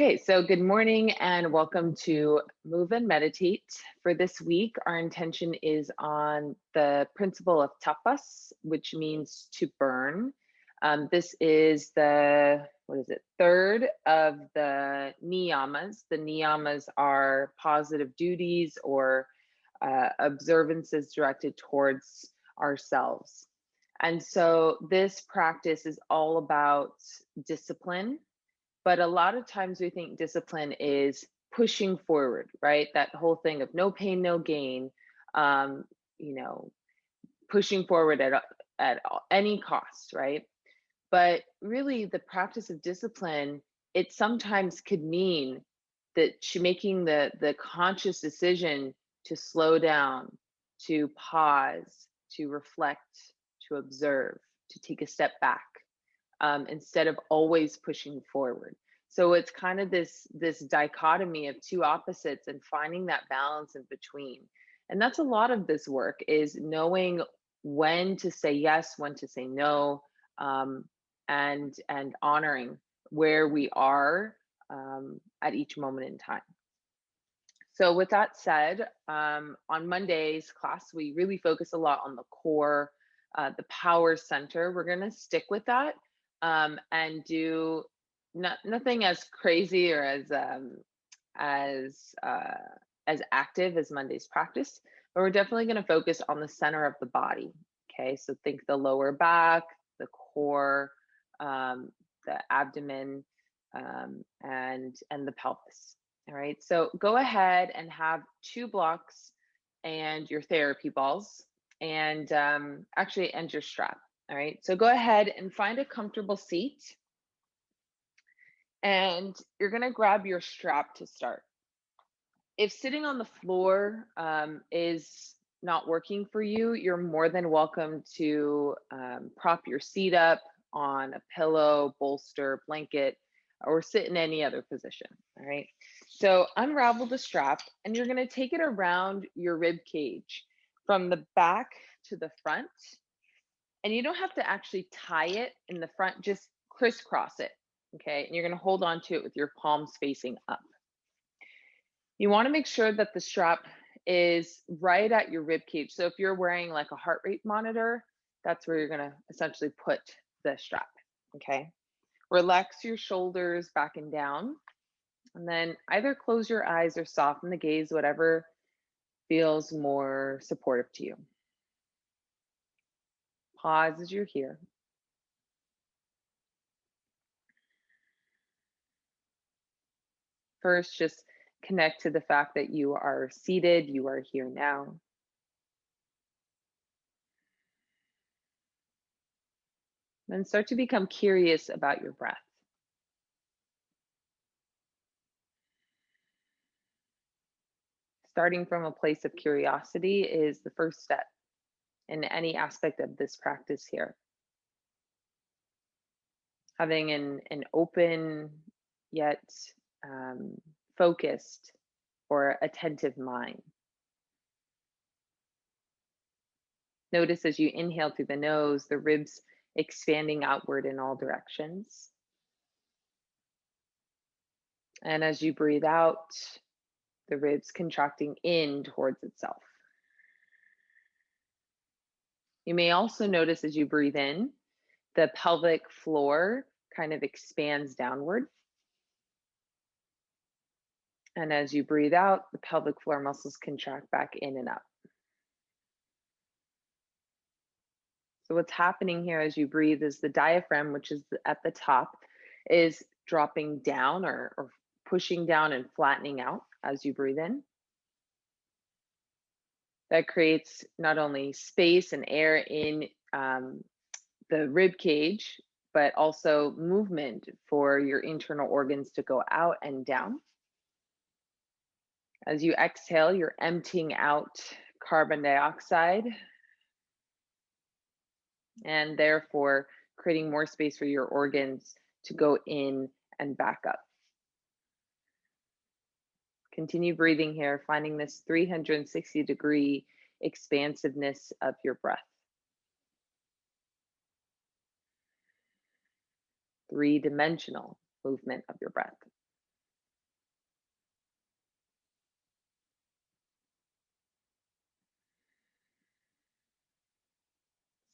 Okay, so good morning and welcome to Move and Meditate. For this week, our intention is on the principle of tapas, which means to burn. This is the, third of the niyamas. The niyamas are positive duties or observances directed towards ourselves. And so this practice is all about discipline, but a lot of times we think discipline is pushing forward, right? That whole thing of no pain, no gain, um, you know, pushing forward at any cost, right? But really, the practice of discipline, it sometimes could mean that making the conscious decision to slow down, to pause, to reflect, to observe, to take a step back, instead of always pushing forward. So it's kind of this dichotomy of two opposites and finding that balance in between. And that's a lot of this work, is knowing when to say yes, when to say no, um, and honoring where we are at each moment in time. So with that said, on Monday's class, we really focus a lot on the core, the power center. We're going to stick with that, and do nothing as crazy or as uh, as active as Monday's practice, but we're definitely going to focus on the center of the body. Okay, so think the lower back, the core, the abdomen, and the pelvis. All right, so go ahead and have two blocks and your therapy balls, and actually, and your strap. All right, so go ahead and find a comfortable seat, and you're gonna grab your strap to start. If sitting on the floor is not working for you, you're more than welcome to prop your seat up on a pillow, bolster, blanket, or sit in any other position. All right. So unravel the strap and you're going to take it around your rib cage from the back to the front. And you don't have to actually tie it in the front, just crisscross it. Okay. And you're going to hold on to it with your palms facing up. You want to make sure that the strap is right at your rib cage. So if you're wearing like a heart rate monitor, that's where you're going to essentially put the strap. Okay. Relax your shoulders back and down. And then either close your eyes or soften the gaze, whatever feels more supportive to you. Pause as you're here. First, just connect to the fact that you are seated, you are here now. Then start to become curious about your breath. Starting from a place of curiosity is the first step in any aspect of this practice here. Having an open yet focused or attentive mind. Notice as you inhale through the nose, the ribs expanding outward in all directions. And as you breathe out, the ribs contracting in towards itself. You may also notice as you breathe in, the pelvic floor kind of expands downward. And as you breathe out, the pelvic floor muscles contract back in and up. So what's happening here as you breathe is the diaphragm, which is at the top, is dropping down or pushing down and flattening out as you breathe in. That creates not only space and air in the rib cage, but also movement for your internal organs to go out and down. As you exhale, you're emptying out carbon dioxide and therefore creating more space for your organs to go in and back up. Continue breathing here, finding this 360-degree expansiveness of your breath. Three-dimensional movement of your breath.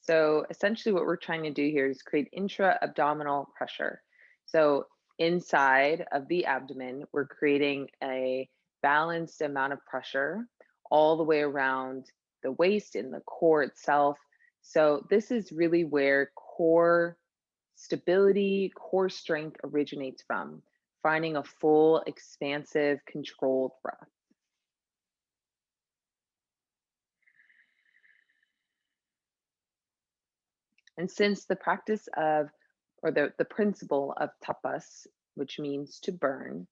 So essentially what we're trying to do here is create intra-abdominal pressure. So inside of the abdomen, we're creating a balanced amount of pressure all the way around the waist and the core itself. So this is really where core stability, core strength originates from, finding a full, expansive, controlled breath. And since the practice of, or the principle of tapas, which means to burn,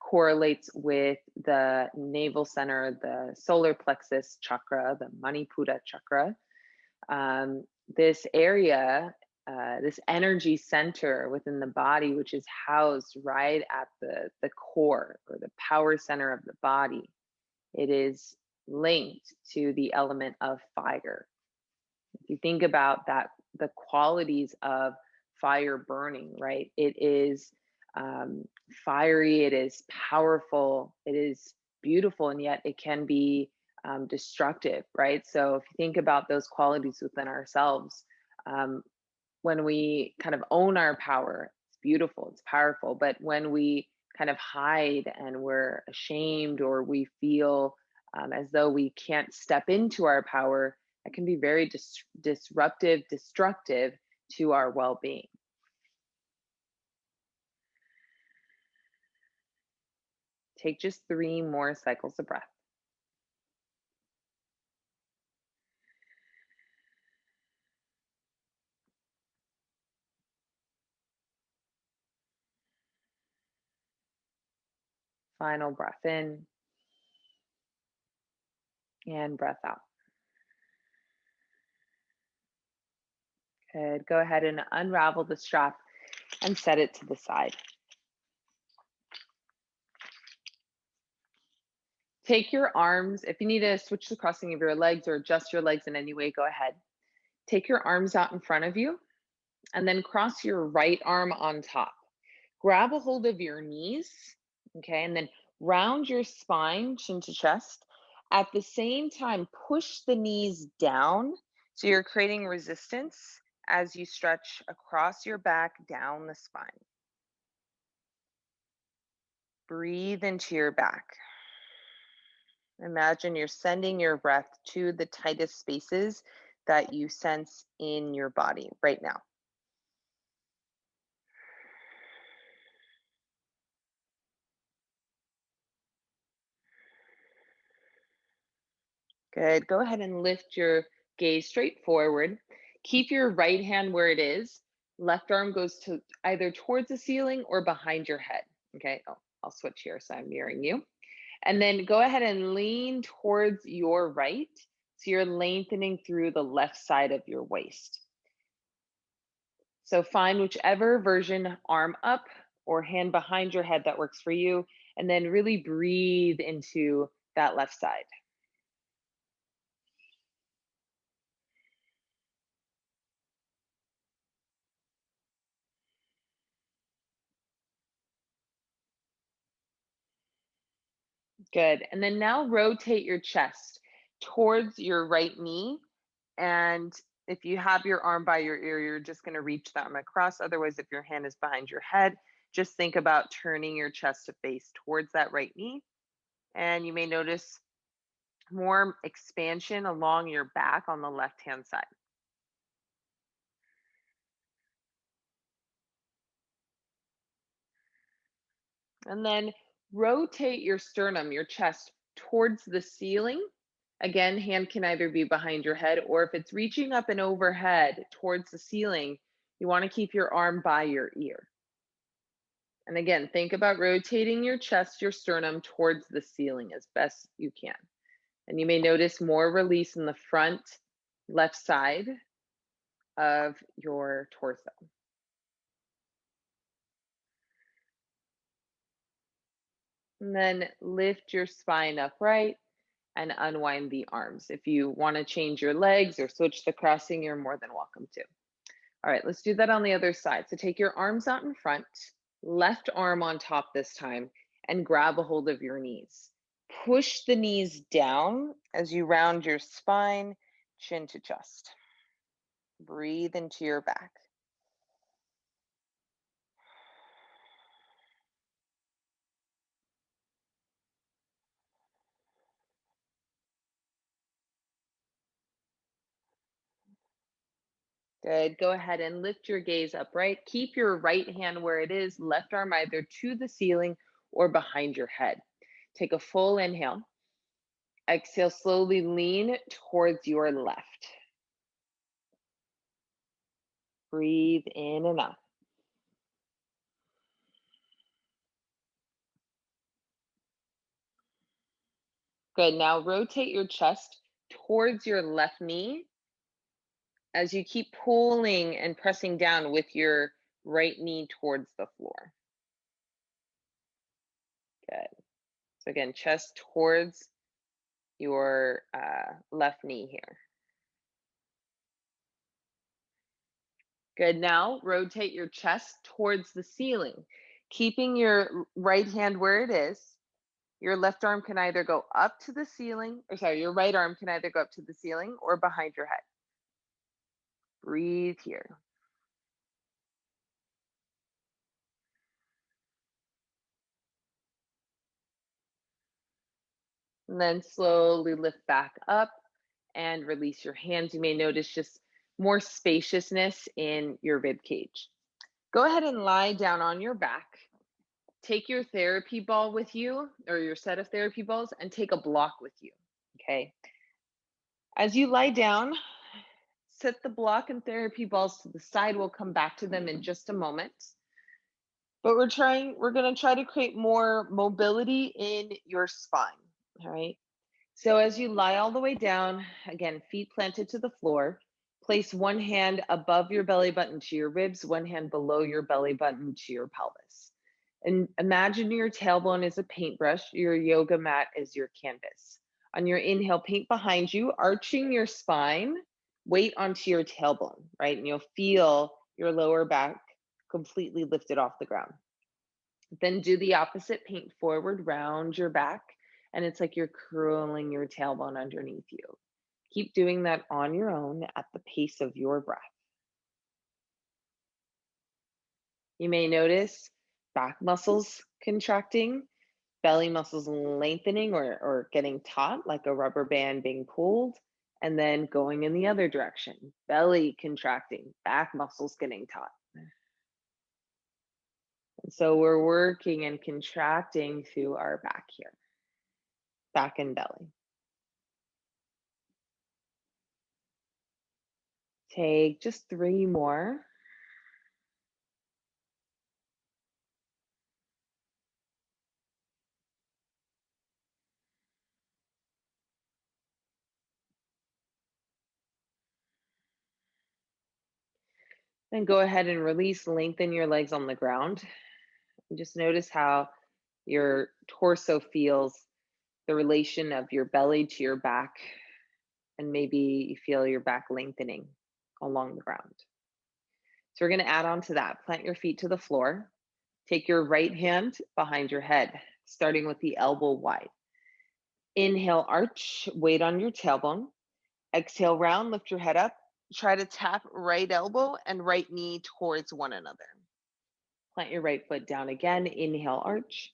correlates with the navel center, the solar plexus chakra, the Manipura chakra, this area, this energy center within the body, which is housed right at the core or the power center of the body, it is linked to the element of fire. If you think about that, the qualities of fire burning, right? It is fiery, it is powerful, it is beautiful, and yet it can be destructive, right? So if you think about those qualities within ourselves, um, when we kind of own our power, it's beautiful, it's powerful. But when we kind of hide and we're ashamed or we feel as though we can't step into our power, it can be very disruptive, destructive to our well being. Take just 3 more cycles of breath. Final breath in and breath out. Good. Go ahead and unravel the strap and set it to the side. Take your arms, if you need to switch the crossing of your legs or adjust your legs in any way, go ahead. Take your arms out in front of you and then cross your right arm on top. Grab a hold of your knees, okay, and then round your spine, chin to chest. At the same time, push the knees down so you're creating resistance as you stretch across your back down the spine. Breathe into your back. Imagine you're sending your breath to the tightest spaces that you sense in your body right now. Good. Go ahead and lift your gaze straight forward. Keep your right hand where it is. Left arm goes to either towards the ceiling or behind your head. Okay. Oh, I'll switch here so I'm mirroring you. And then go ahead and lean towards your right. So you're lengthening through the left side of your waist. So find whichever version, arm up or hand behind your head, that works for you. And then really breathe into that left side. Good. And then now rotate your chest towards your right knee. And if you have your arm by your ear, you're just going to reach the arm across. Otherwise, if your hand is behind your head, just think about turning your chest to face towards that right knee. And you may notice more expansion along your back on the left hand side. And then rotate your sternum, your chest, towards the ceiling. Again, hand can either be behind your head, or if it's reaching up and overhead towards the ceiling, you want to keep your arm by your ear. And again, think about rotating your chest, your sternum towards the ceiling as best you can. And you may notice more release in the front left side of your torso. And then lift your spine upright and unwind the arms. If you want to change your legs or switch the crossing, you're more than welcome to. All right, let's do that on the other side. So take your arms out in front, left arm on top this time, and grab a hold of your knees. Push the knees down as you round your spine, chin to chest. Breathe into your back. Good. Go ahead and lift your gaze upright. Keep your right hand where it is, left arm either to the ceiling or behind your head. Take a full inhale. Exhale, slowly lean towards your left. Breathe in and out. Good. Now rotate your chest towards your left knee as you keep pulling and pressing down with your right knee towards the floor. Good. So again, chest towards your left knee here. Good. Now rotate your chest towards the ceiling, keeping your right hand where it is. Your left arm can either go up to the ceiling, or sorry, your right arm can either go up to the ceiling or behind your head. Breathe here. And then slowly lift back up and release your hands. You may notice just more spaciousness in your rib cage. Go ahead and lie down on your back. Take your therapy ball with you, or your set of therapy balls, and take a block with you. Okay. As you lie down, set the block and therapy balls to the side. We'll come back to them in just a moment. But we're going to try to create more mobility in your spine. All right. So as you lie all the way down, again, feet planted to the floor, place one hand above your belly button to your ribs, one hand below your belly button to your pelvis. And imagine your tailbone is a paintbrush, your yoga mat is your canvas. On your inhale, paint behind you, arching your spine, weight onto your tailbone, right? And you'll feel your lower back completely lifted off the ground. Then do the opposite, paint forward, round your back, and it's like you're curling your tailbone underneath you. Keep doing that on your own at the pace of your breath. You may notice back muscles contracting, belly muscles lengthening or getting taut, like a rubber band being pulled, and then going in the other direction, belly contracting, back muscles getting taut. And so we're working and contracting through our back here, back and belly. Take just 3 more. Then go ahead and release, lengthen your legs on the ground. And just notice how your torso feels, the relation of your belly to your back, and maybe you feel your back lengthening along the ground. So we're going to add on to that. Plant your feet to the floor. Take your right hand behind your head, starting with the elbow wide. Inhale, arch, weight on your tailbone. Exhale, round, lift your head up. Try to tap right elbow and right knee towards one another. Plant your right foot down again. Inhale, arch.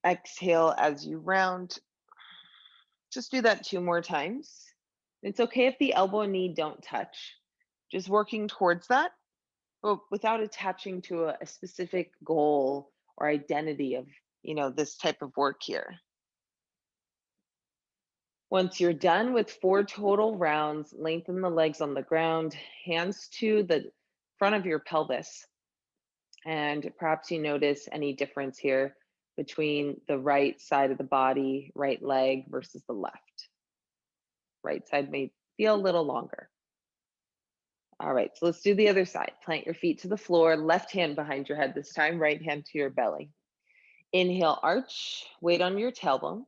Exhale as you round. Just do that 2 more times. It's okay if the elbow and knee don't touch. Just working towards that, but without attaching to a specific goal or identity of, this type of work here. Once you're done with 4 total rounds, lengthen the legs on the ground, hands to the front of your pelvis. And perhaps you notice any difference here between the right side of the body, right leg versus the left. Right side may feel a little longer. All right, so let's do the other side. Plant your feet to the floor, left hand behind your head this time, right hand to your belly. Inhale, arch, weight on your tailbone.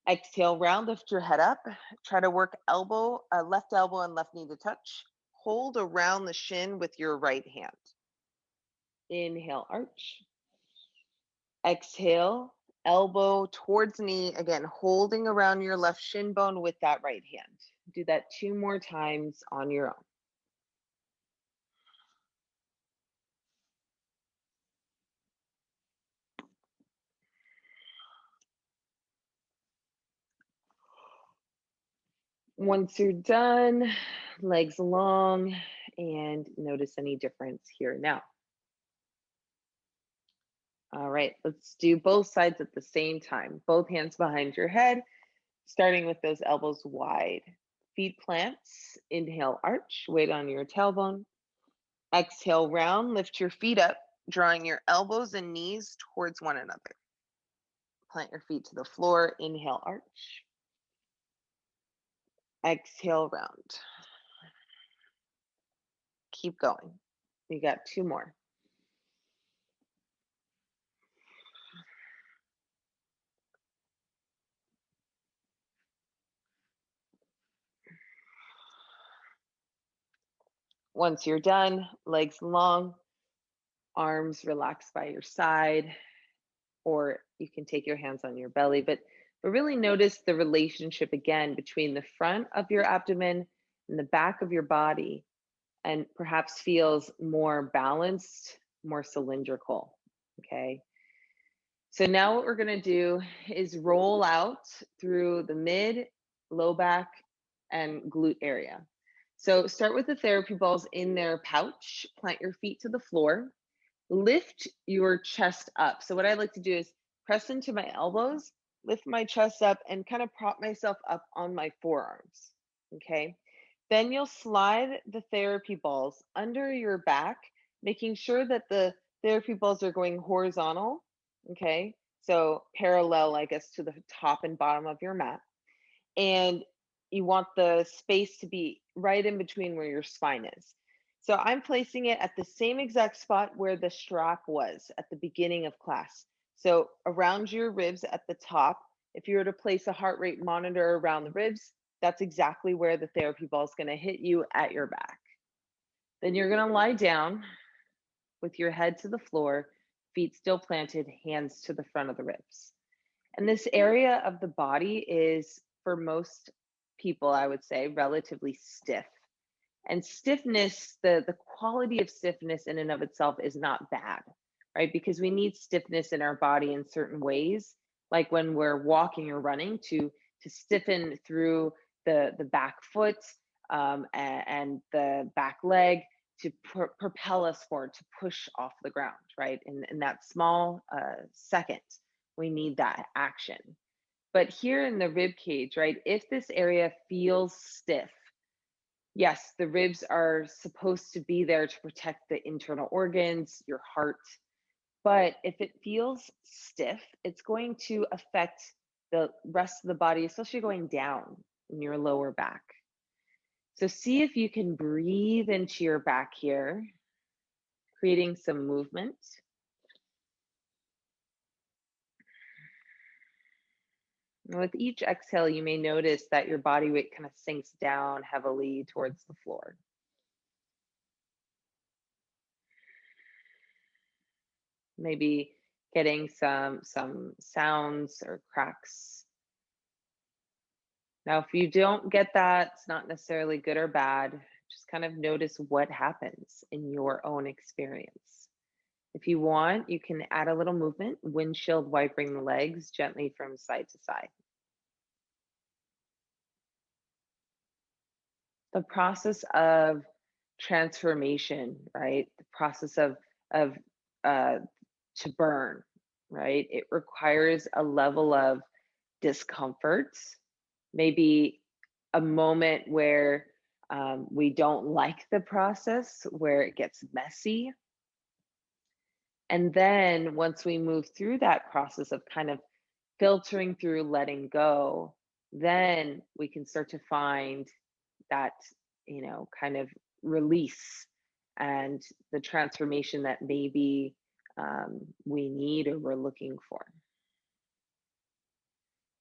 Exhale, round, lift your head up. Try to work left elbow and left knee to touch. Hold around the shin with your right hand. Inhale, arch. Exhale, elbow towards knee, again, holding around your left shin bone with that right hand. Do that 2 more times on your own. Once you're done, legs long, and notice any difference here and now. All right, let's do both sides at the same time. Both hands behind your head, starting with those elbows wide. Feet plants, inhale, arch, weight on your tailbone. Exhale, round, lift your feet up, drawing your elbows and knees towards one another. Plant your feet to the floor, inhale, arch. Exhale, round. Keep going. You got 2 more. Once you're done, legs long, arms relaxed by your side, or you can take your hands on your belly, but really notice the relationship again between the front of your abdomen and the back of your body, and perhaps feels more balanced, more cylindrical. Okay. So now what we're going to do is roll out through the mid, low back, and glute area. So start with the therapy balls in their pouch, plant your feet to the floor, lift your chest up. So what I like to do is press into my elbows, lift my chest up, and kind of prop myself up on my forearms. Okay. Then you'll slide the therapy balls under your back, making sure that the therapy balls are going horizontal. Okay. So parallel, I guess, to the top and bottom of your mat. And you want the space to be right in between where your spine is. So I'm placing it at the same exact spot where the strap was at the beginning of class. So around your ribs at the top, if you were to place a heart rate monitor around the ribs, that's exactly where the therapy ball is going to hit you at your back. Then you're going to lie down with your head to the floor, feet still planted, hands to the front of the ribs. And this area of the body is, for most people, I would say, relatively stiff. And stiffness, the quality of stiffness in and of itself is not bad, right? Because we need stiffness in our body in certain ways, like when we're walking or running to stiffen through the back foot and the back leg to propel us forward, to push off the ground, right? In that small second, we need that action. But here in the rib cage, right, if this area feels stiff, yes, the ribs are supposed to be there to protect the internal organs, your heart. But if it feels stiff, it's going to affect the rest of the body, especially going down in your lower back. So see if you can breathe into your back here, creating some movement. And with each exhale, you may notice that your body weight kind of sinks down heavily towards the floor. Maybe getting some sounds or cracks. Now, if you don't get that, it's not necessarily good or bad. Just kind of notice what happens in your own experience. If you want, you can add a little movement, windshield wipering the legs gently from side to side. The process of transformation, right? The process of uh, to burn, right? It requires a level of discomfort, maybe a moment where we don't like the process, where it gets messy. And then once we move through that process of kind of filtering through, letting go, then we can start to find that, kind of release and the transformation that maybe we need or we're looking for.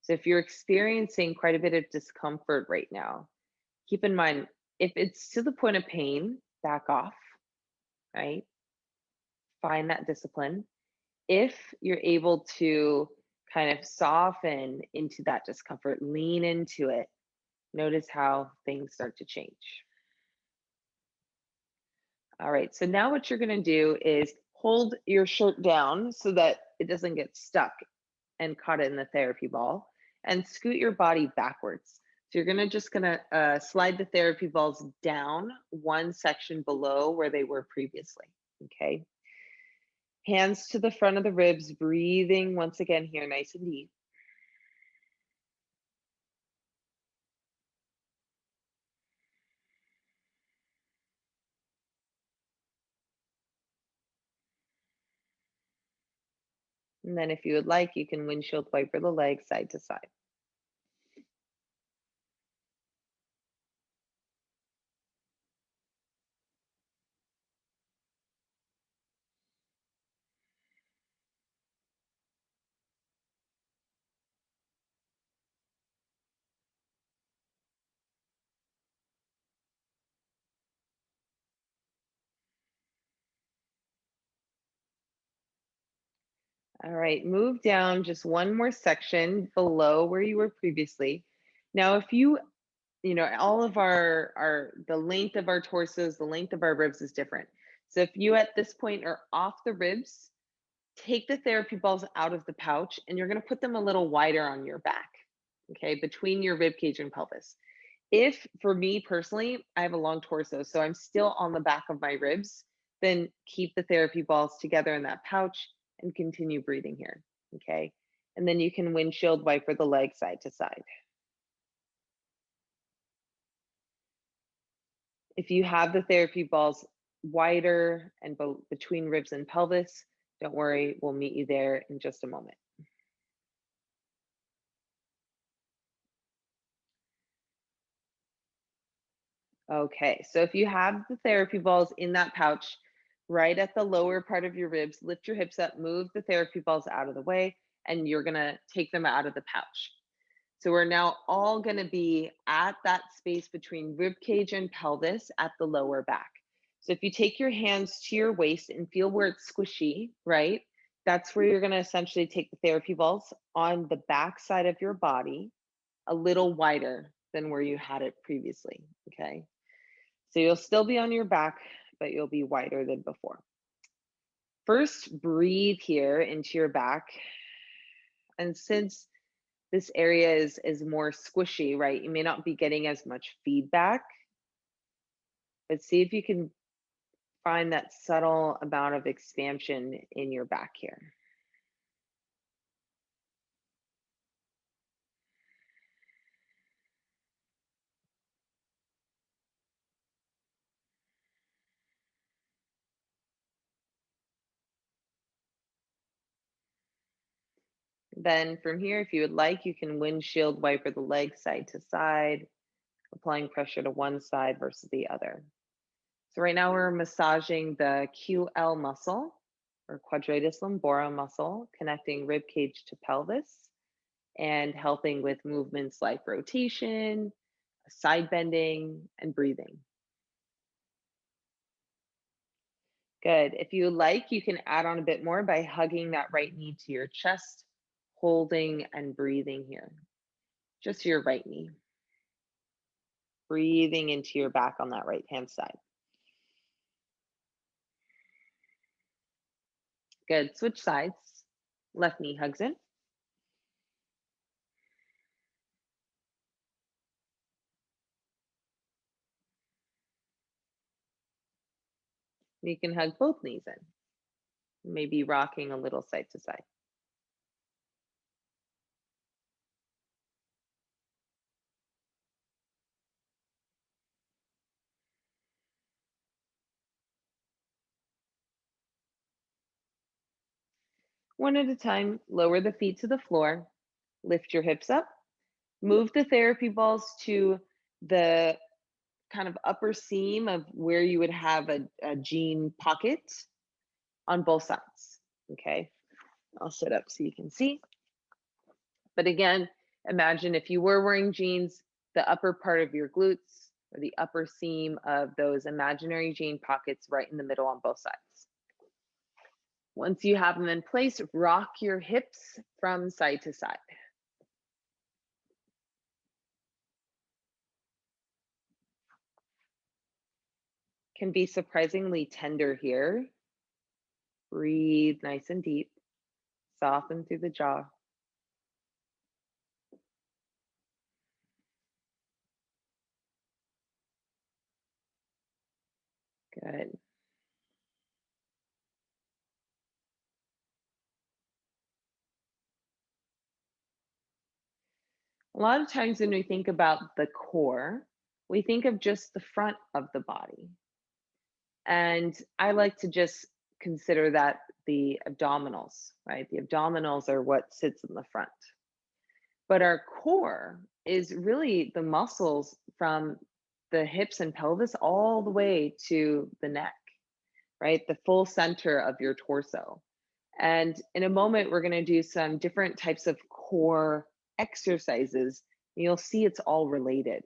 So if you're experiencing quite a bit of discomfort right now, keep in mind, if it's to the point of pain, back off, right? Find that discipline. If you're able to kind of soften into that discomfort, lean into it, Notice how things start to change. All right, so now what you're gonna do is hold your shirt down so that it doesn't get stuck and caught in the therapy ball, and scoot your body backwards. So you're just gonna slide the therapy balls down one section below where they were previously, okay? Hands to the front of the ribs, breathing once again here, nice and deep. And then if you would like, you can windshield wiper the legs side to side. All right, move down just one more section below where you were previously. Now, if you know, all of our the length of our torsos, the length of our ribs is different. So if you at this point are off the ribs, take the therapy balls out of the pouch and you're going to put them a little wider on your back, okay, between your rib cage and pelvis. If for me personally, I have a long torso, so I'm still on the back of my ribs, then keep the therapy balls together in that pouch and continue breathing here, okay? And then you can windshield wiper the leg side to side. If you have the therapy balls wider and between ribs and pelvis, don't worry, we'll meet you there in just a moment. Okay, so if you have the therapy balls in that pouch, right at the lower part of your ribs, lift your hips up, move the therapy balls out of the way, and you're gonna take them out of the pouch. So we're now all gonna be at that space between rib cage and pelvis at the lower back. So if you take your hands to your waist and feel where it's squishy, right? That's where you're gonna essentially take the therapy balls on the back side of your body, a little wider than where you had it previously, okay? So you'll still be on your back, but you'll be wider than before. First, breathe here into your back. And since this area is more squishy, right? You may not be getting as much feedback, but see if you can find that subtle amount of expansion in your back here. Then from here, if you would like, you can windshield wiper the legs side to side, applying pressure to one side versus the other. So right now we're massaging the QL muscle or quadratus lumborum muscle, connecting rib cage to pelvis and helping with movements like rotation, side bending, and breathing. Good. If you like, you can add on a bit more by hugging that right knee to your chest, holding and breathing here. Just your right knee. Breathing into your back on that right hand side. Good. Switch sides. Left knee hugs in. You can hug both knees in. Maybe rocking a little side to side. One at a time, lower the feet to the floor, lift your hips up, move the therapy balls to the kind of upper seam of where you would have a jean pocket on both sides. Okay, I'll sit up so you can see. But again, imagine if you were wearing jeans, the upper part of your glutes or the upper seam of those imaginary jean pockets right in the middle on both sides. Once you have them in place, rock your hips from side to side. can be surprisingly tender here. Breathe nice and deep. Soften through the jaw. Good. A lot of times when we think about the core, we think of just the front of the body. And I like to just consider that the abdominals, right? The abdominals are what sits in the front. But our core is really the muscles from the hips and pelvis all the way to the neck, right? The full center of your torso. And in a moment, we're going to do some different types of core exercises. You'll see it's all related.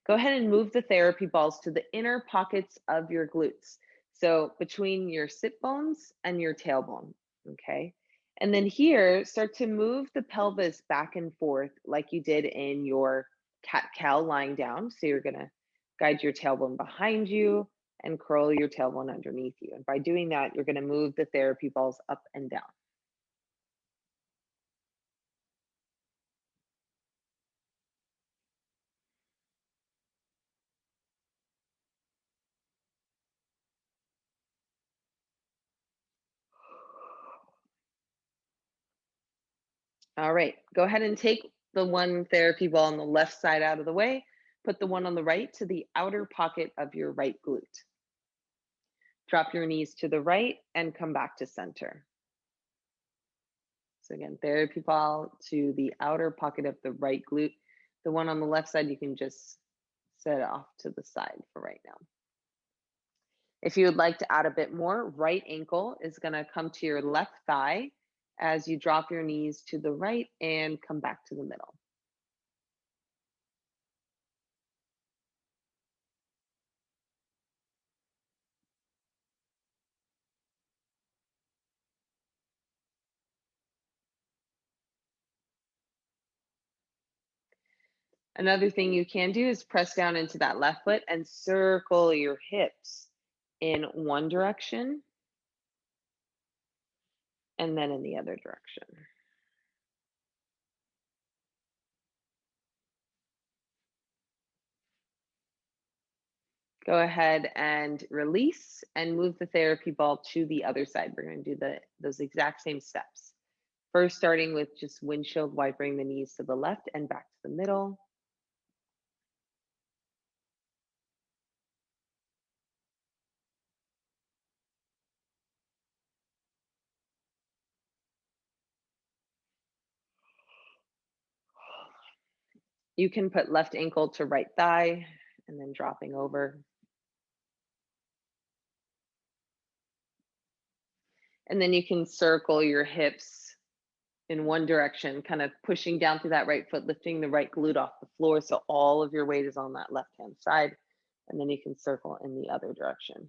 Go ahead and move the therapy balls to the inner pockets of your glutes. So between your sit bones and your tailbone, okay? And then here, start to move the pelvis back and forth like you did in your cat cow lying down. So you're gonna guide your tailbone behind you and curl your tailbone underneath you. And by doing that, you're gonna move the therapy balls up and down. All right, go ahead and take the one therapy ball on the left side out of the way. Put the one on the right to the outer pocket of your right glute. Drop your knees to the right and come back to center. So again, therapy ball to the outer pocket of the right glute. The one on the left side, you can just set off to the side for right now. If you would like to add a bit more, right ankle is going to come to your left thigh as you drop your knees to the right and come back to the middle. Another thing you can do is press down into that left foot and circle your hips in one direction and then in the other direction. Go ahead and release and move the therapy ball to the other side. We're going to do those exact same steps. First, starting with just windshield wipering the knees to the left and back to the middle. You can put left ankle to right thigh and then dropping over. And then you can circle your hips in one direction, kind of pushing down through that right foot, lifting the right glute off the floor. So all of your weight is on that left hand side. And then you can circle in the other direction.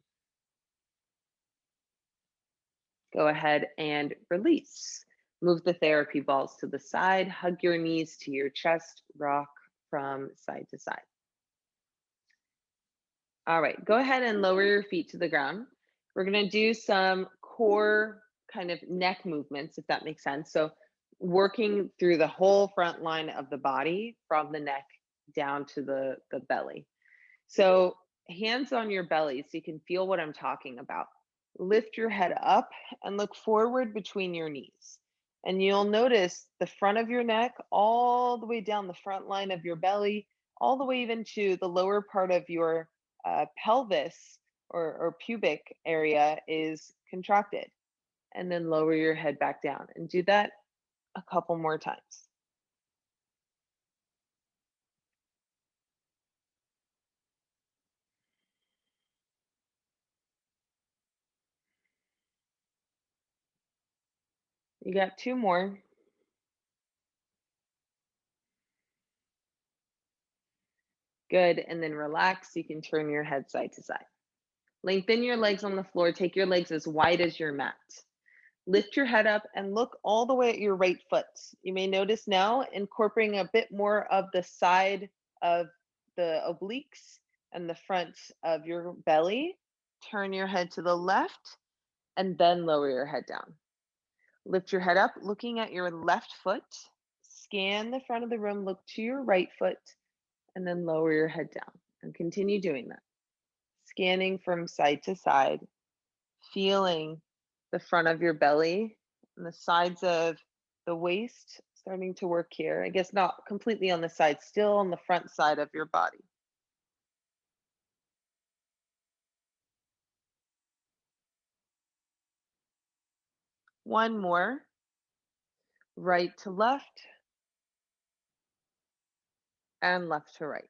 Go ahead and release. Move the therapy balls to the side, hug your knees to your chest, rock from side to side. All right, go ahead and lower your feet to the ground. We're gonna do some core kind of neck movements, if that makes sense. So working through the whole front line of the body from the neck down to the belly. So hands on your belly so you can feel what I'm talking about. Lift your head up and look forward between your knees. And you'll notice the front of your neck, all the way down the front line of your belly, all the way even to the lower part of your pelvis or pubic area is contracted. And then lower your head back down and do that a couple more times. You got two more. Good. And then relax. You can turn your head side to side. Lengthen your legs on the floor. Take your legs as wide as your mat. Lift your head up and look all the way at your right foot. You may notice now incorporating a bit more of the side of the obliques and the front of your belly. Turn your head to the left and then lower your head down. Lift your head up, looking at your left foot. Scan the front of the room, look to your right foot, and then lower your head down. And continue doing that. Scanning from side to side, feeling the front of your belly and the sides of the waist starting to work here. I guess not completely on the side, still on the front side of your body. One more. Right to left and left to right.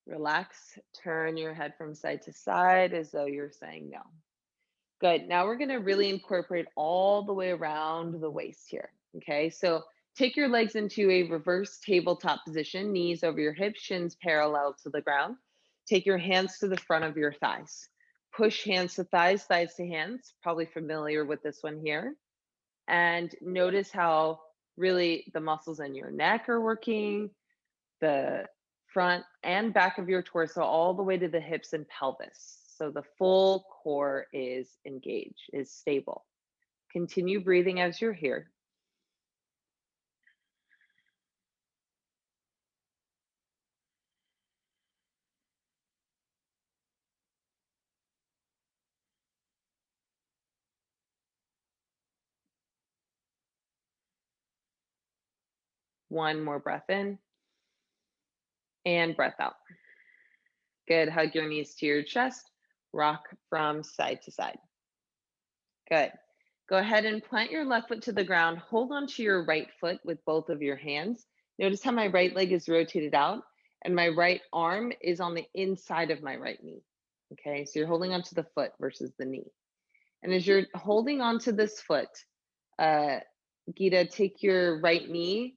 Relax, turn your head from side to side as though you're saying no. Good. Now we're going to really incorporate all the way around the waist here. Okay. So take your legs into a reverse tabletop position, knees over your hips, shins parallel to the ground. Take your hands to the front of your thighs. Push hands to thighs, thighs to hands. Probably familiar with this one here. And notice how really the muscles in your neck are working, the front and back of your torso, all the way to the hips and pelvis. So the full core is engaged, is stable. Continue breathing as you're here. One more breath in and breath out. Good. Hug your knees to your chest. Rock from side to side. Good. Go ahead and plant your left foot to the ground. Hold on to your right foot with both of your hands. Notice how my right leg is rotated out and my right arm is on the inside of my right knee. Okay, so you're holding onto the foot versus the knee. And as you're holding onto this foot, Gita, take your right knee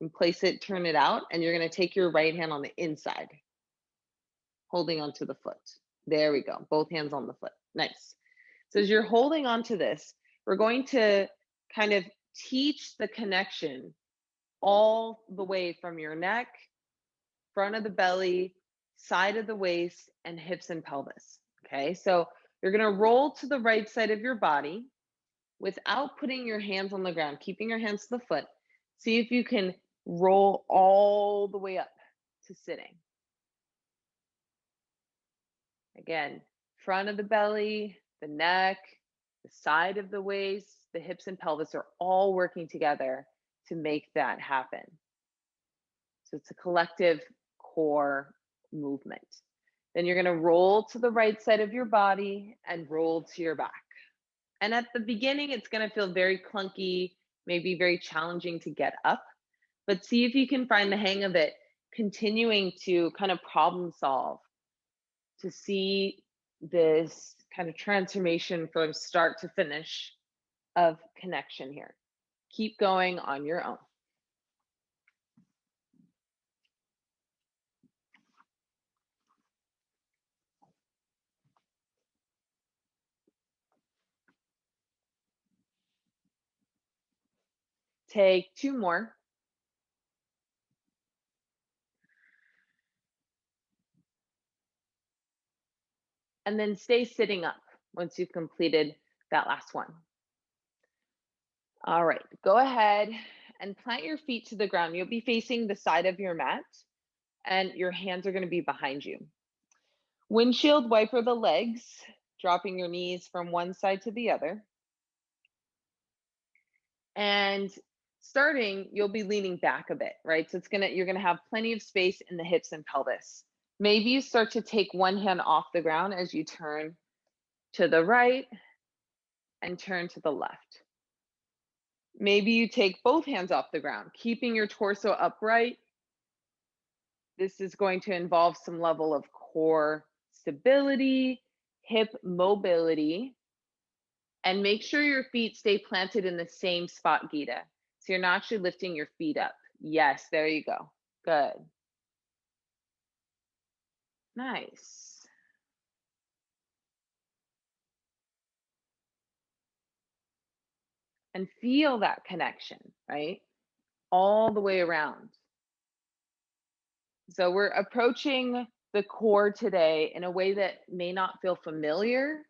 and place it, turn it out, and you're going to take your right hand on the inside, holding onto the foot. There we go. Both hands on the foot. Nice. So as you're holding onto this, we're going to kind of teach the connection all the way from your neck, front of the belly, side of the waist, and hips and pelvis. Okay, so you're going to roll to the right side of your body without putting your hands on the ground, keeping your hands to the foot. See if you can roll all the way up to sitting. Again, front of the belly, the neck, the side of the waist, the hips and pelvis are all working together to make that happen. So it's a collective core movement. Then you're going to roll to the right side of your body and roll to your back. And at the beginning, it's going to feel very clunky, maybe very challenging to get up, but see if you can find the hang of it, continuing to kind of problem solve, to see this kind of transformation from start to finish of connection here. Keep going on your own. Take two more. And then stay sitting up once you've completed that last one. All right, go ahead and plant your feet to the ground. You'll be facing the side of your mat and your hands are going to be behind you. Windshield wiper the legs, dropping your knees from one side to the other. And starting, you'll be leaning back a bit, right? So you're gonna have plenty of space in the hips and pelvis. Maybe you start to take one hand off the ground as you turn to the right and turn to the left. Maybe you take both hands off the ground, keeping your torso upright. This is going to involve some level of core stability, hip mobility, and make sure your feet stay planted in the same spot, Gita. So you're not actually lifting your feet up. Yes, there you go. Good. Nice. and feel that connection, right? All the way around. So we're approaching the core today in a way that may not feel familiar,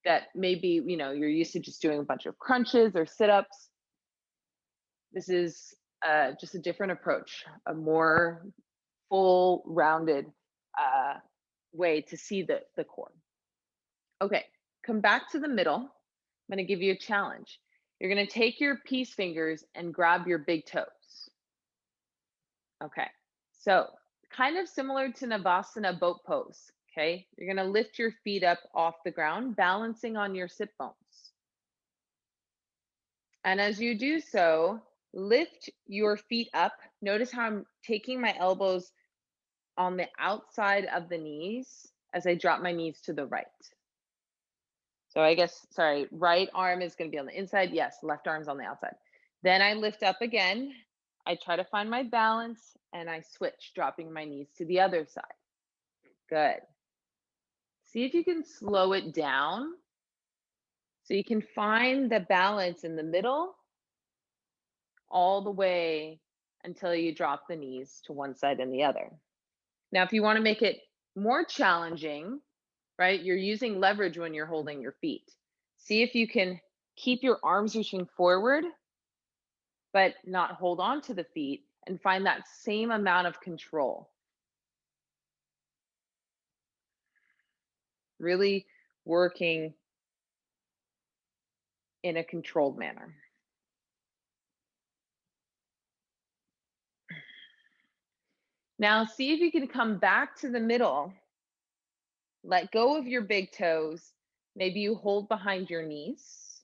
that maybe, you're used to just doing a bunch of crunches or sit-ups. This is just a different approach, a more full rounded way to see the core. Okay, come back to the middle. I'm going to give you a challenge. You're going to take your peace fingers and grab your big toes. Okay, so kind of similar to Navasana boat pose. Okay, you're going to lift your feet up off the ground, balancing on your sit bones. And as you do so, lift your feet up. Notice how I'm taking my elbows on the outside of the knees as I drop my knees to the right. So I guess, sorry, right arm is going to be on the inside. Yes, left arm's on the outside. Then I lift up again. I try to find my balance and I switch, dropping my knees to the other side. Good. See if you can slow it down so you can find the balance in the middle all the way until you drop the knees to one side and the other. Now, if you want to make it more challenging, right, you're using leverage when you're holding your feet. See if you can keep your arms reaching forward, but not hold on to the feet, and find that same amount of control. Really working in a controlled manner. Now, see if you can come back to the middle. Let go of your big toes. Maybe you hold behind your knees.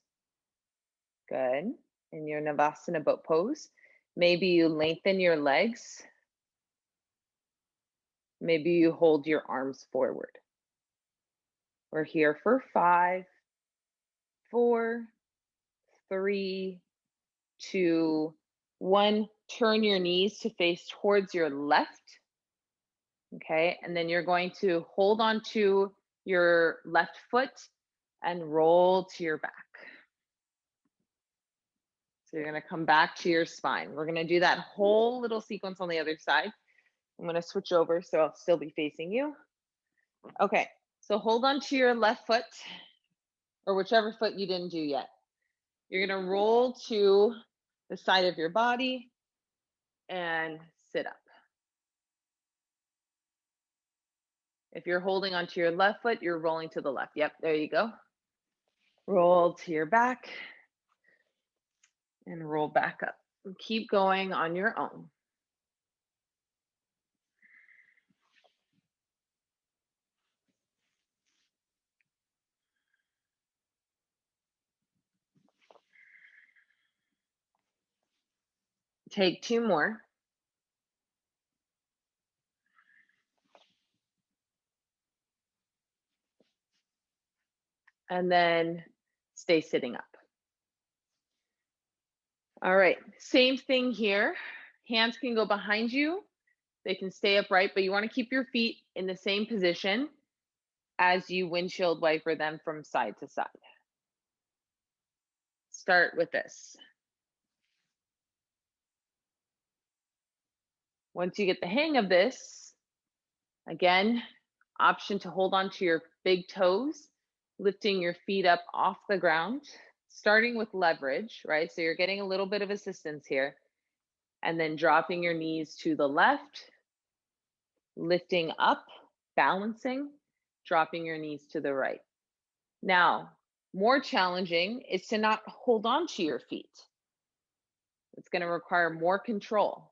Good. In your Navasana boat pose. Maybe you lengthen your legs. Maybe you hold your arms forward. We're here for 5, 4, 3, 2, 1. Turn your knees to face towards your left. Okay, and then you're going to hold on to your left foot and roll to your back. So you're going to come back to your spine. We're going to do that whole little sequence on the other side. I'm going to switch over so I'll still be facing you. Okay, so hold on to your left foot or whichever foot you didn't do yet. You're going to roll to the side of your body and sit up. If you're holding onto your left foot, you're rolling to the left. Yep, there you go. Roll to your back and roll back up. And keep going on your own. Take 2 more. And then stay sitting up. All right, same thing here. Hands can go behind you. They can stay upright, but you want to keep your feet in the same position as you windshield wiper them from side to side. Start with this. Once you get the hang of this, again, option to hold on to your big toes, lifting your feet up off the ground, starting with leverage, right? So you're getting a little bit of assistance here. And then dropping your knees to the left, lifting up, balancing, dropping your knees to the right. Now, more challenging is to not hold on to your feet. It's going to require more control.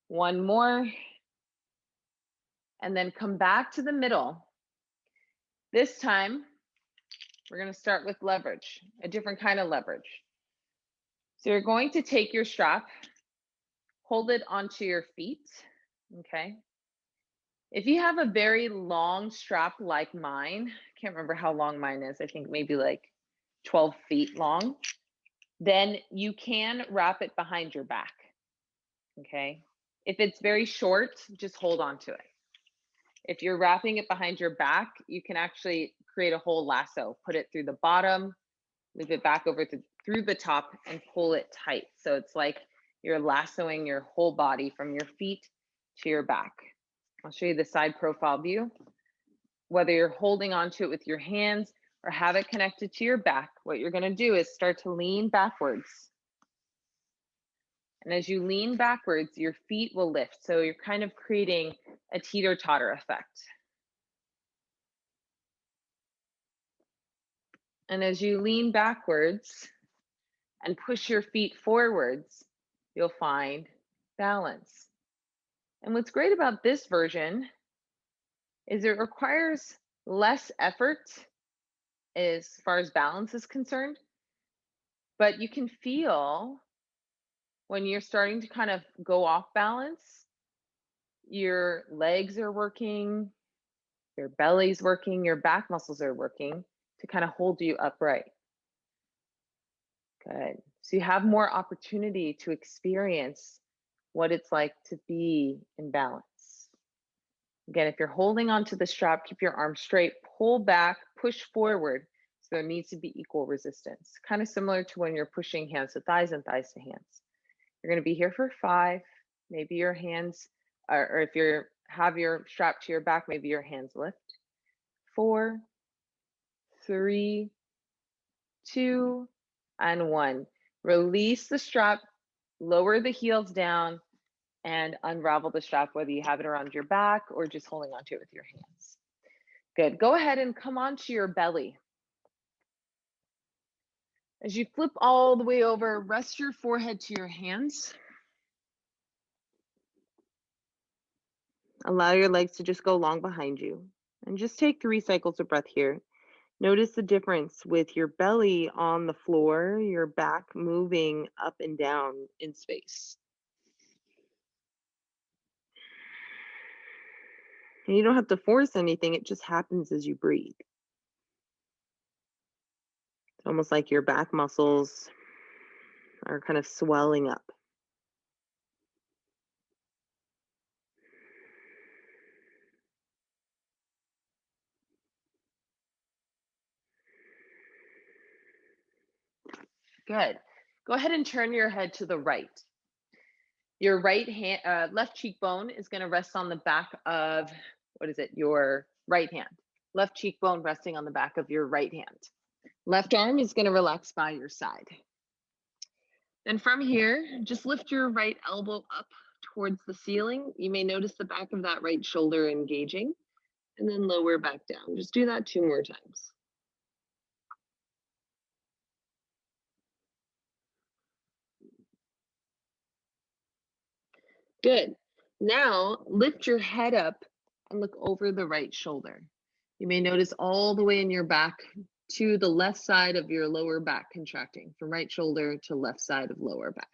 One more. And then come back to the middle. This time, we're going to start with leverage, a different kind of leverage. So you're going to take your strap, hold it onto your feet, okay? If you have a very long strap like mine, I can't remember how long mine is, I think maybe like 12 feet long, then you can wrap it behind your back, okay? If it's very short, just hold on to it. If you're wrapping it behind your back, you can actually create a whole lasso, put it through the bottom, move it back over through the top and pull it tight. So it's like you're lassoing your whole body from your feet to your back. I'll show you the side profile view. Whether you're holding onto it with your hands or have it connected to your back, what you're going to do is start to lean backwards. And as you lean backwards, your feet will lift. So you're kind of creating a teeter-totter effect. And as you lean backwards and push your feet forwards, you'll find balance. And what's great about this version is it requires less effort as far as balance is concerned, but you can feel when you're starting to kind of go off balance, your legs are working, your belly's working, your back muscles are working to kind of hold you upright. Good. So you have more opportunity to experience what it's like to be in balance. Again, if you're holding onto the strap, keep your arms straight, pull back, push forward. So there needs to be equal resistance. Kind of similar to when you're pushing hands to thighs and thighs to hands. You're going to be here for 5. Maybe your hands, or if you have your strap to your back, maybe your hands lift. 4, 3, 2, and 1. Release the strap, lower the heels down, and unravel the strap, whether you have it around your back or just holding onto it with your hands. Good. Go ahead and come onto your belly. As you flip all the way over, rest your forehead to your hands. Allow your legs to just go long behind you. And just take 3 cycles of breath here. Notice the difference with your belly on the floor, your back moving up and down in space. And you don't have to force anything, it just happens as you breathe. It's almost like your back muscles are kind of swelling up. Good. Go ahead and turn your head to the right. Your right hand, left cheekbone is going to rest on the back of, your right hand. Left cheekbone resting on the back of your right hand. Left arm is going to relax by your side. Then from here, just lift your right elbow up towards the ceiling. You may notice the back of that right shoulder engaging, and then lower back down. Just do that 2 more times. Good. Now lift your head up and look over the right shoulder. You may notice all the way in your back to the left side of your lower back contracting, from right shoulder to left side of lower back.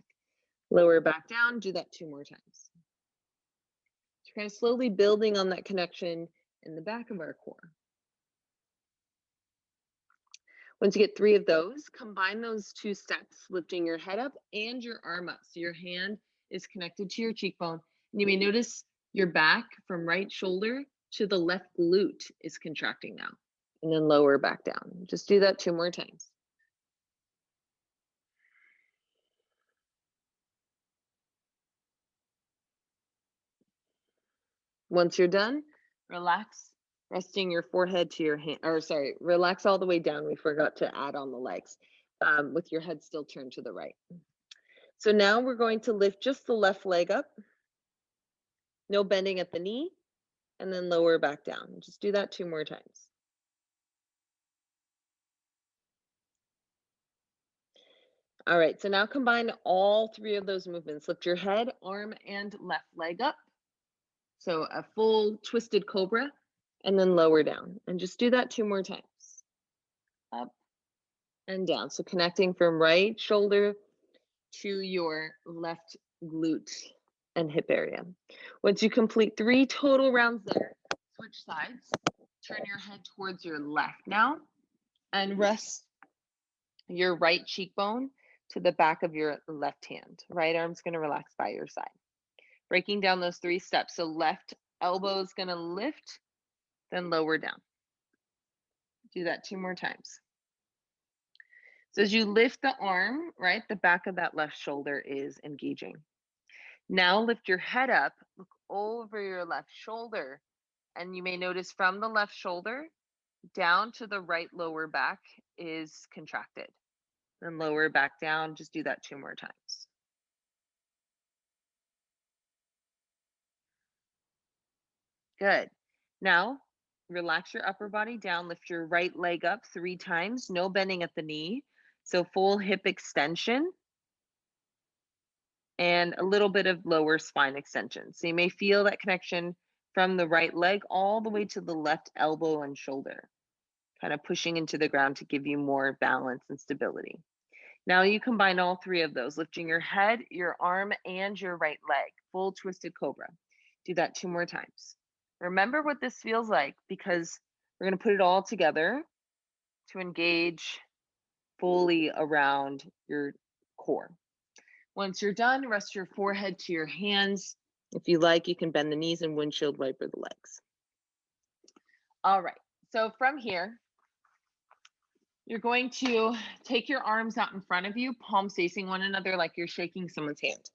Lower back down, do that 2 more times. So kind of slowly building on that connection in the back of our core. Once you get 3 of those, combine those 2 steps, lifting your head up and your arm up. So your hand is connected to your cheekbone. And you may notice your back from right shoulder to the left glute is contracting now. And then lower back down. Just do that 2 more times. Once you're done, relax, resting your forehead to your hand, relax all the way down. We forgot to add on the legs with your head still turned to the right. So now we're going to lift just the left leg up. No bending at the knee, and then lower back down. Just do that 2 more times. All right, so now combine all 3 of those movements. Lift your head, arm, and left leg up. So a full twisted cobra, and then lower down. And just do that 2 more times. Up and down. So connecting from right shoulder to your left glute and hip area. Once you complete 3 total rounds there, switch sides. Turn your head towards your left now and rest your right cheekbone to the back of your left hand. Right arm's going to relax by your side. Breaking down those 3 steps. So left elbow is going to lift, then lower down. Do that 2 more times. So as you lift the arm, right, the back of that left shoulder is engaging. Now lift your head up, look over your left shoulder, and you may notice from the left shoulder down to the right lower back is contracted. Then lower back down, just do that 2 more times. Good. Now, relax your upper body down, lift your right leg up 3 times, no bending at the knee. So full hip extension and a little bit of lower spine extension. So you may feel that connection from the right leg all the way to the left elbow and shoulder, kind of pushing into the ground to give you more balance and stability. Now you combine all 3 of those, lifting your head, your arm, and your right leg, full twisted cobra. Do that 2 more times. Remember what this feels like because we're going to put it all together to engage fully around your core. Once you're done, rest your forehead to your hands. If you like, you can bend the knees and windshield wiper the legs. All right, so from here, you're going to take your arms out in front of you, palms facing one another like you're shaking someone's hand.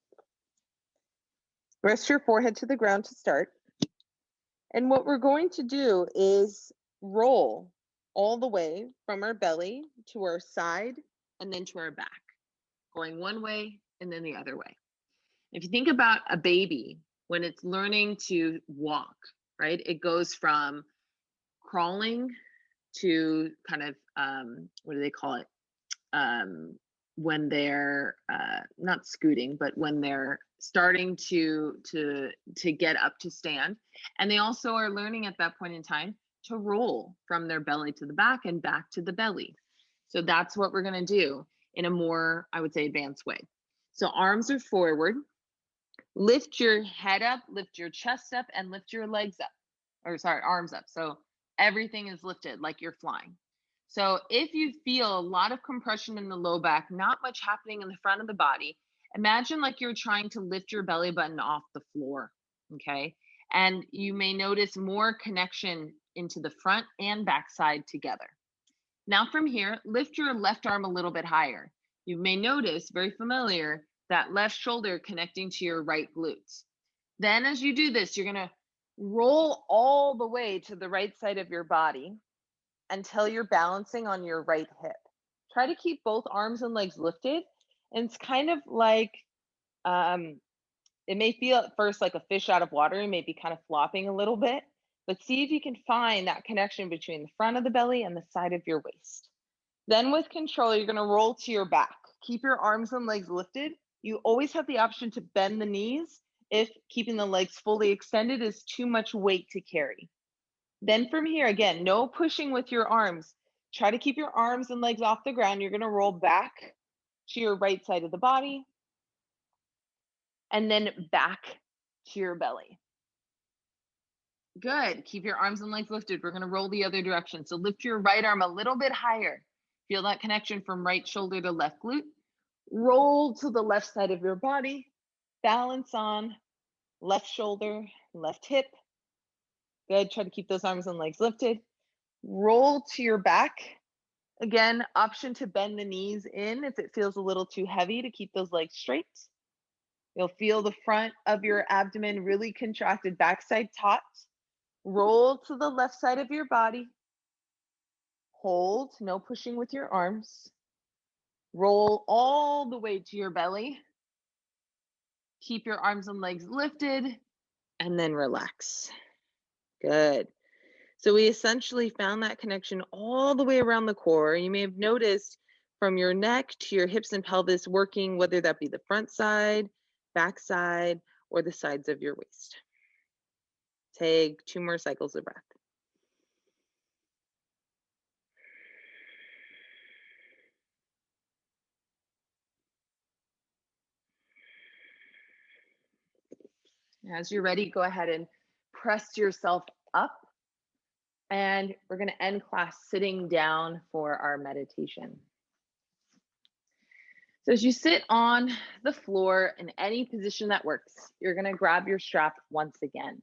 Rest your forehead to the ground to start. And what we're going to do is roll all the way from our belly to our side and then to our back, going one way and then the other way. If you think about a baby, when it's learning to walk, right, it goes from crawling to kind of, what do they call it? When they're not scooting, but when they're starting to get up to stand. And they also are learning at that point in time to roll from their belly to the back and back to the belly. So that's what we're going to do in a more, I would say, advanced way. So arms are forward. Lift your head up, lift your chest up, and lift your legs up. Or sorry, arms up. So everything is lifted like you're flying. So if you feel a lot of compression in the low back, not much happening in the front of the body, imagine like you're trying to lift your belly button off the floor, okay? And you may notice more connection into the front and back side together. Now from here, lift your left arm a little bit higher. You may notice, very familiar, that left shoulder connecting to your right glutes. Then as you do this, you're gonna roll all the way to the right side of your body until you're balancing on your right hip. Try to keep both arms and legs lifted. And it's kind of like, it may feel at first like a fish out of water. You may be kind of flopping a little bit, but see if you can find that connection between the front of the belly and the side of your waist. Then with control, you're gonna roll to your back. Keep your arms and legs lifted. You always have the option to bend the knees if keeping the legs fully extended is too much weight to carry. Then from here, again, no pushing with your arms. Try to keep your arms and legs off the ground. You're gonna roll back to your right side of the body and then back to your belly. Good, keep your arms and legs lifted. We're gonna roll the other direction. So lift your right arm a little bit higher. Feel that connection from right shoulder to left glute. Roll to the left side of your body. Balance on left shoulder, left hip. Good, try to keep those arms and legs lifted. Roll to your back. Again, option to bend the knees in if it feels a little too heavy to keep those legs straight. You'll feel the front of your abdomen really contracted, backside taut. Roll to the left side of your body. Hold, no pushing with your arms. Roll all the way to your belly. Keep your arms and legs lifted and then relax. Good. So we essentially found that connection all the way around the core. You may have noticed from your neck to your hips and pelvis working, whether that be the front side, back side, or the sides of your waist. Take 2 more cycles of breath. As you're ready, go ahead and press yourself up. And we're going to end class sitting down for our meditation. So as you sit on the floor in any position that works, you're going to grab your strap once again.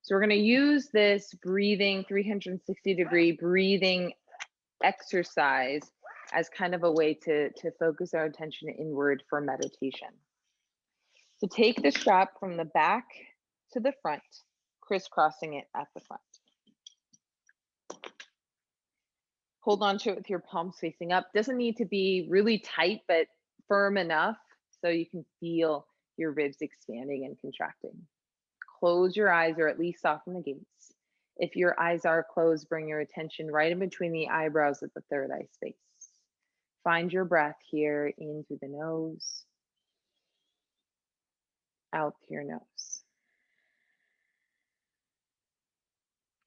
So we're going to use this breathing 360-degree breathing exercise as kind of a way to focus our attention inward for meditation. So take the strap from the back to the front, crisscrossing it at the front. Hold on to it with your palms facing up. Doesn't need to be really tight, but firm enough so you can feel your ribs expanding and contracting. Close your eyes or at least soften the gaze. If your eyes are closed, bring your attention right in between the eyebrows at the third eye space. Find your breath here in through the nose, out through your nose.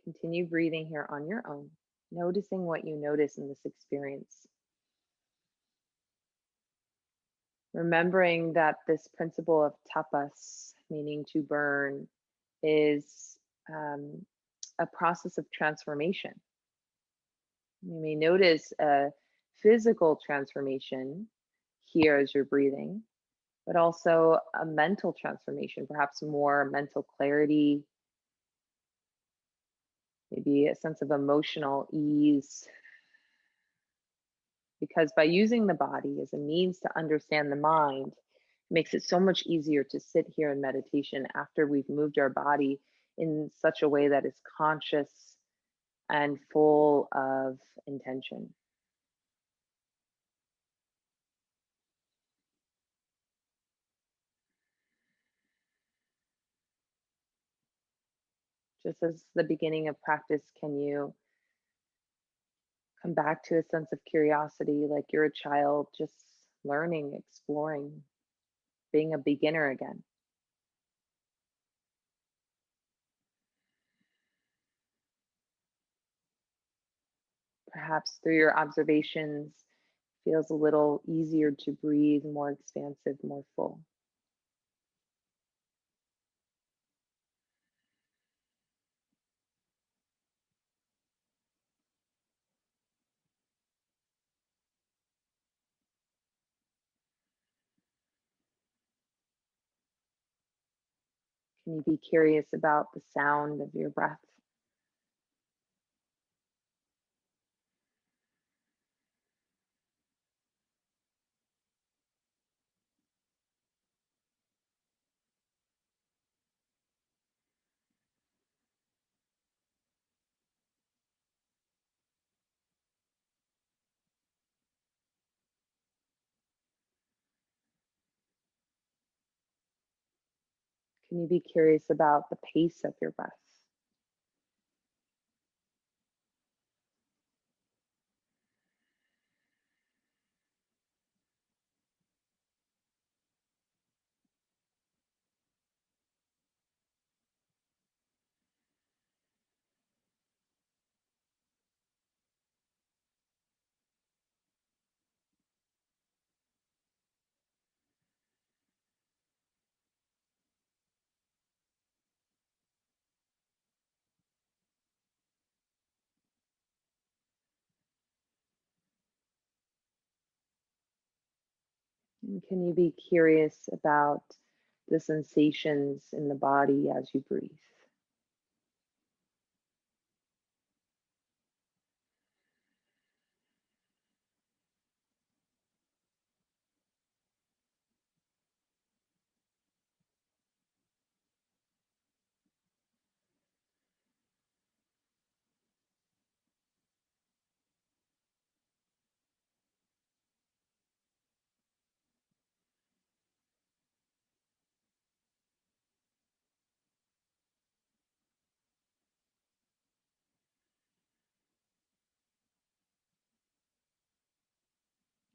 Continue breathing here on your own, noticing what you notice in this experience. Remembering that this principle of tapas, meaning to burn, is a process of transformation. You may notice a physical transformation here as you're breathing, but also a mental transformation, perhaps more mental clarity, maybe a sense of emotional ease. Because by using the body as a means to understand the mind, it makes it so much easier to sit here in meditation after we've moved our body in such a way that is conscious and full of intention. Just as the beginning of practice, can you come back to a sense of curiosity like you're a child just learning, exploring, being a beginner again? Perhaps through your observations, feels a little easier to breathe, more expansive, more full. Can you be curious about the sound of your breath? Can you be curious about the pace of your breath? And can you be curious about the sensations in the body as you breathe?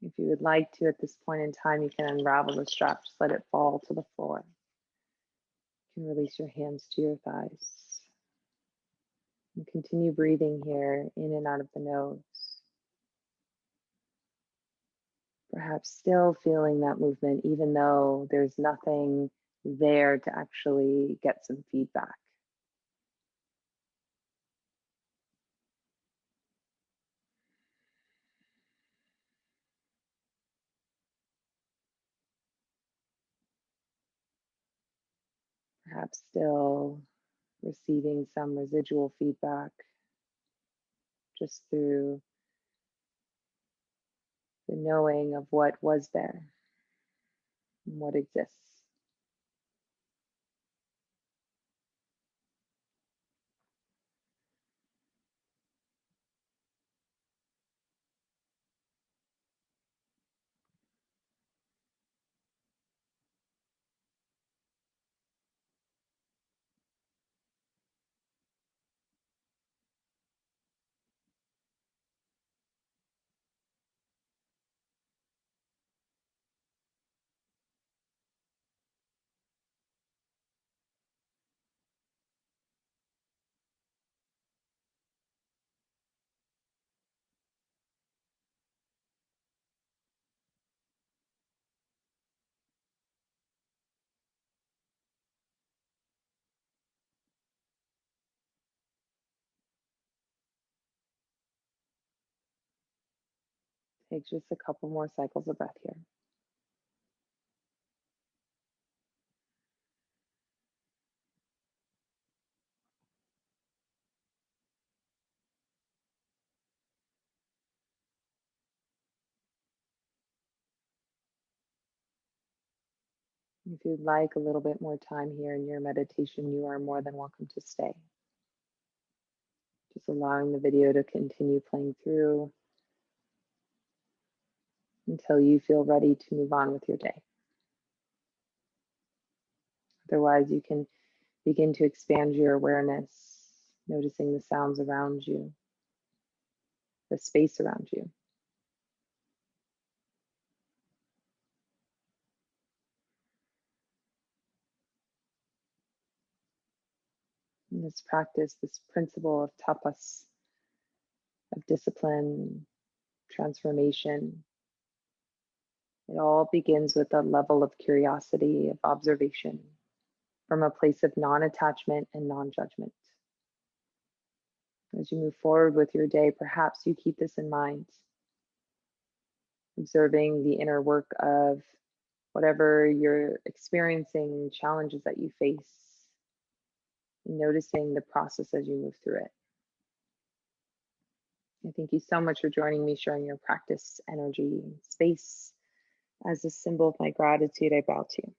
If you would like to, at this point in time, you can unravel the strap, just let it fall to the floor. You can release your hands to your thighs. And continue breathing here in and out of the nose. Perhaps still feeling that movement, even though there's nothing there to actually get some feedback. Perhaps still receiving some residual feedback just through the knowing of what was there and what exists. Take just a couple more cycles of breath here. If you'd like a little bit more time here in your meditation, you are more than welcome to stay. Just allowing the video to continue playing through until you feel ready to move on with your day. Otherwise, you can begin to expand your awareness, noticing the sounds around you, the space around you. In this practice, this principle of tapas, of discipline, transformation, it all begins with a level of curiosity, of observation, from a place of non attachment and non judgment. As you move forward with your day, perhaps you keep this in mind, observing the inner work of whatever you're experiencing, challenges that you face, and noticing the process as you move through it. I thank you so much for joining me, sharing your practice, energy, space. As a symbol of my gratitude, I bow to you.